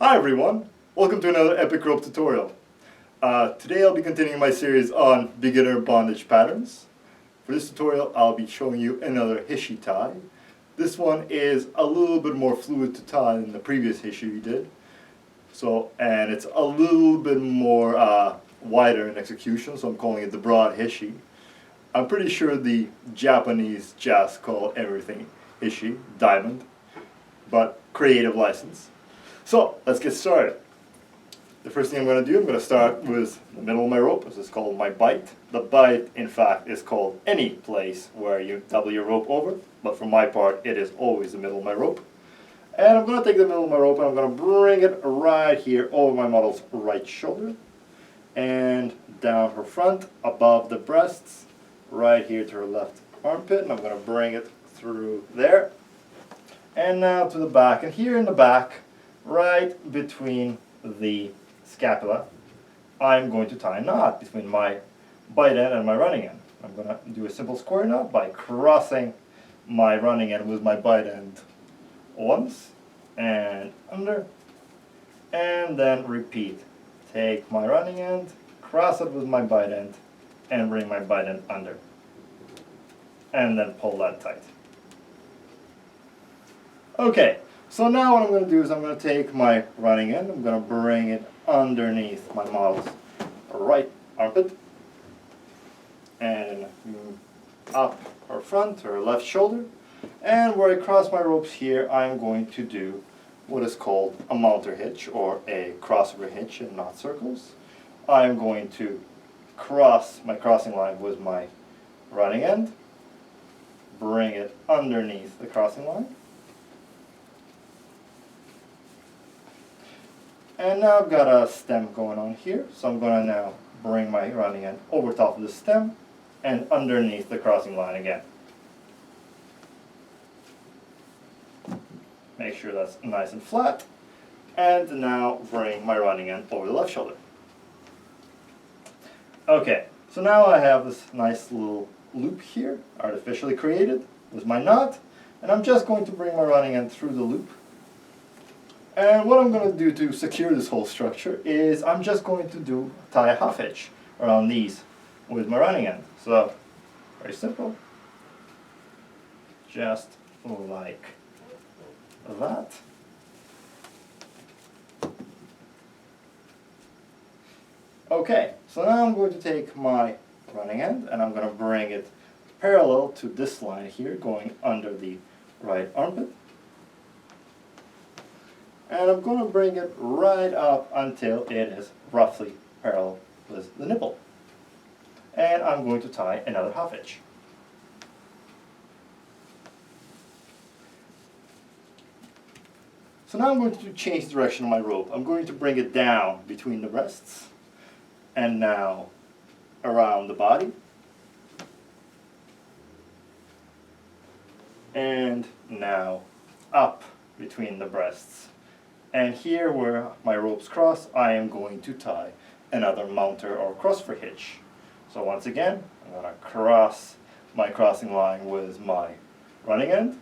Hi everyone, welcome to another EpicRope tutorial. Today I'll be continuing my series on beginner bondage patterns. For this tutorial I'll be showing you another Hishi tie. This one is a little bit more fluid to tie than the previous Hishi we did. And it's a little bit more wider in execution, so I'm calling it the broad Hishi. I'm pretty sure the Japanese just call everything Hishi, diamond, but creative license. So let's get started. The first thing I'm going to do, I'm going to start with the middle of my rope. This is called my bite. The bite, in fact, is called any place where you double your rope over, but for my part, it is always the middle of my rope. And I'm going to take the middle of my rope and I'm going to bring it right here over my model's right shoulder and down her front, above the breasts, right here to her left armpit, and I'm going to bring it through there. And now to the back, and here in the back, right between the scapula, I'm going to tie a knot between my bite end and my running end. I'm going to do a simple square knot by crossing my running end with my bite end once and under, and then repeat. Take my running end, cross it with my bite end, and bring my bite end under, and then pull that tight. Okay. So now what I'm going to do is I'm going to take my running end, I'm going to bring it underneath my model's right armpit and up her front, her left shoulder, and where I cross my ropes here I'm going to do what is called a mounter hitch or a crossover hitch in knot circles. I'm going to cross my crossing line with my running end, bring it underneath the crossing line. And now I've got a stem going on here, so I'm going to now bring my running end over top of the stem and underneath the crossing line again. Make sure that's nice and flat, and now bring my running end over the left shoulder. Okay, so now I have this nice little loop here, artificially created with my knot, and I'm just going to bring my running end through the loop. And what I'm going to do to secure this whole structure is I'm just going to tie a half hitch around these with my running end. So, very simple. Just like that. Okay, so now I'm going to take my running end and I'm going to bring it parallel to this line here going under the right armpit. And I'm going to bring it right up until it is roughly parallel with the nipple. And I'm going to tie another half hitch. So now I'm going to change the direction of my rope. I'm going to bring it down between the breasts and now around the body. And now up between the breasts. And here where my ropes cross, I am going to tie another mounter or crossover hitch. So once again, I'm going to cross my crossing line with my running end.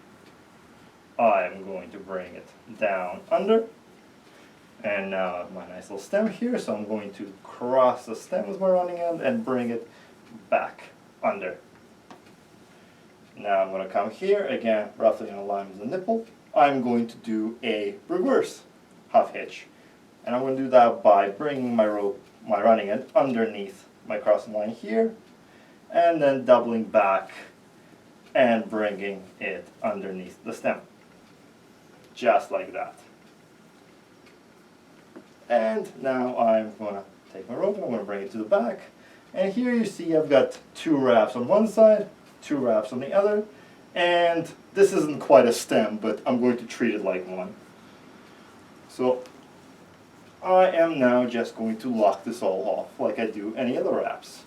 I'm going to bring it down under. And now I have my nice little stem here, so I'm going to cross the stem with my running end and bring it back under. Now I'm going to come here, again, roughly in line with the nipple. I'm going to do a reverse half hitch, and I'm going to do that by bringing my running end underneath my crossing line here, and then doubling back and bringing it underneath the stem, just like that. And now I'm going to take my rope and I'm going to bring it to the back, and here you see I've got 2 wraps on one side, 2 wraps on the other, and this isn't quite a stem, but I'm going to treat it like one. So I am now just going to lock this all off like I do any other wraps.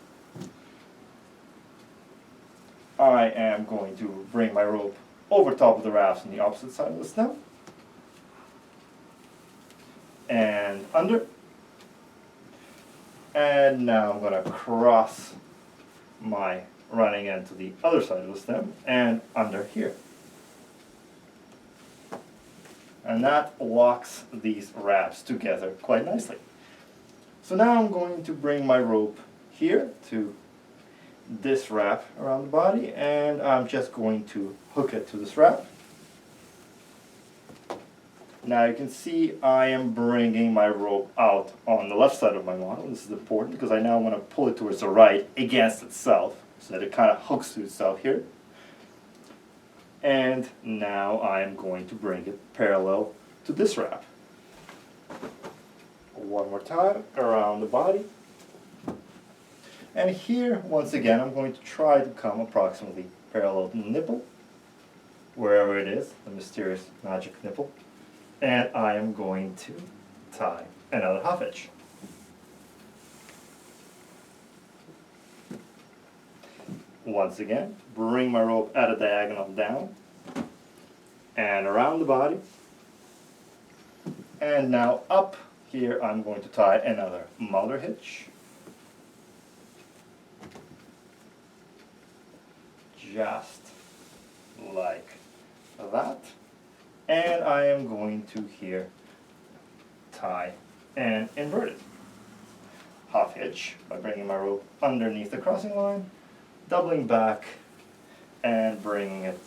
I am going to bring my rope over top of the wraps on the opposite side of the stem and under. And now I'm going to cross my running end to the other side of the stem and under here. And And that locks these wraps together quite nicely. So now I'm going to bring my rope here to this wrap around the body, and I'm just going to hook it to this wrap. Now you can see I am bringing my rope out on the left side of my model. This is important because I now want to pull it towards the right against itself so that it kind of hooks to itself here. And now I am going to bring it parallel to this wrap. One more time around the body. And here, once again, I'm going to try to come approximately parallel to the nipple, wherever it is, the mysterious magic nipple. And I am going to tie another half hitch. Once again, bring my rope at a diagonal down and around the body. And now up here I'm going to tie another mother hitch. Just like that. And I am going to here tie an inverted half hitch by bringing my rope underneath the crossing line, doubling back and bringing it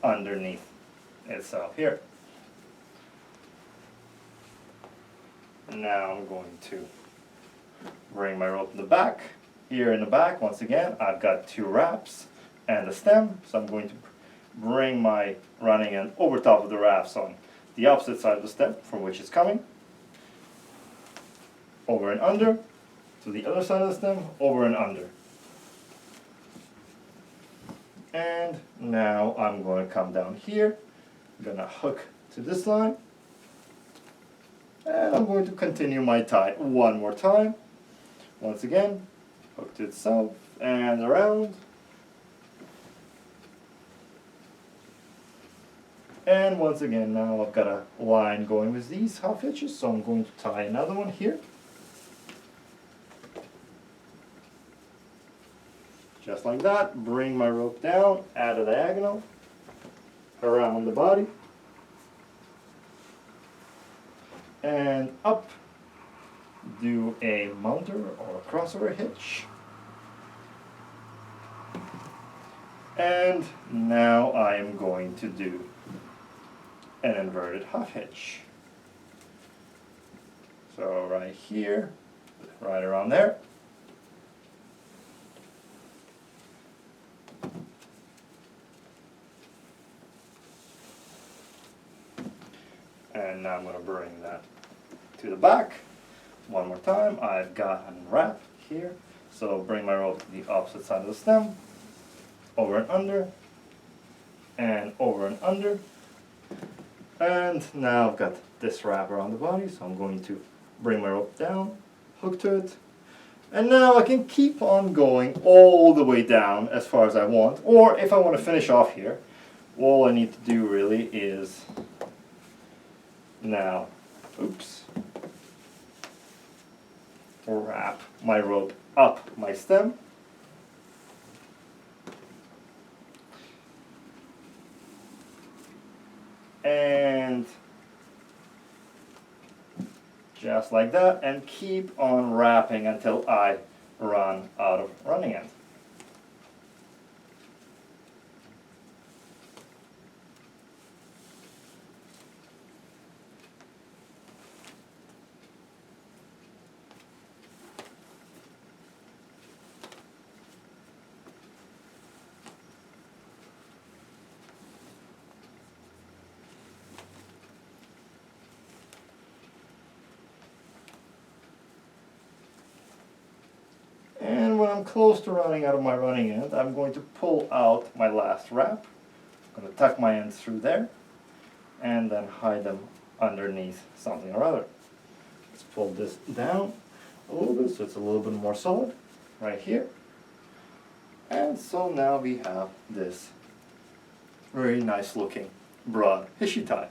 underneath itself here. Now I'm going to bring my rope in the back. Here in the back, once again, I've got two wraps and a stem, so I'm going to bring my running end over top of the wraps on the opposite side of the stem from which it's coming, over and under, to the other side of the stem, over and under. And now I'm going to come down here, I'm going to hook to this line, and I'm going to continue my tie one more time. Once again, hook to itself and around. And once again, now I've got a line going with these half hitches, so I'm going to tie another one here. Just like that, bring my rope down, add a diagonal around the body, and up, do a mounter or a crossover hitch. And now I am going to do an inverted half hitch. So right here, right around there. And now I'm going to bring that to the back. One more time. I've got a wrap here. So bring my rope to the opposite side of the stem. Over and under. And over and under. And now I've got this wrap around the body, so I'm going to bring my rope down, hook to it, and now I can keep on going all the way down as far as I want, or if I want to finish off here, all I need to do really is now, wrap my rope up my stem, and just like that, and keep on wrapping until I run out of running end. And when I'm close to running out of my running end, I'm going to pull out my last wrap. I'm going to tuck my ends through there and then hide them underneath something or other. Let's pull this down a little bit so it's a little bit more solid right here. And so now we have this very nice looking broad Hishi tie.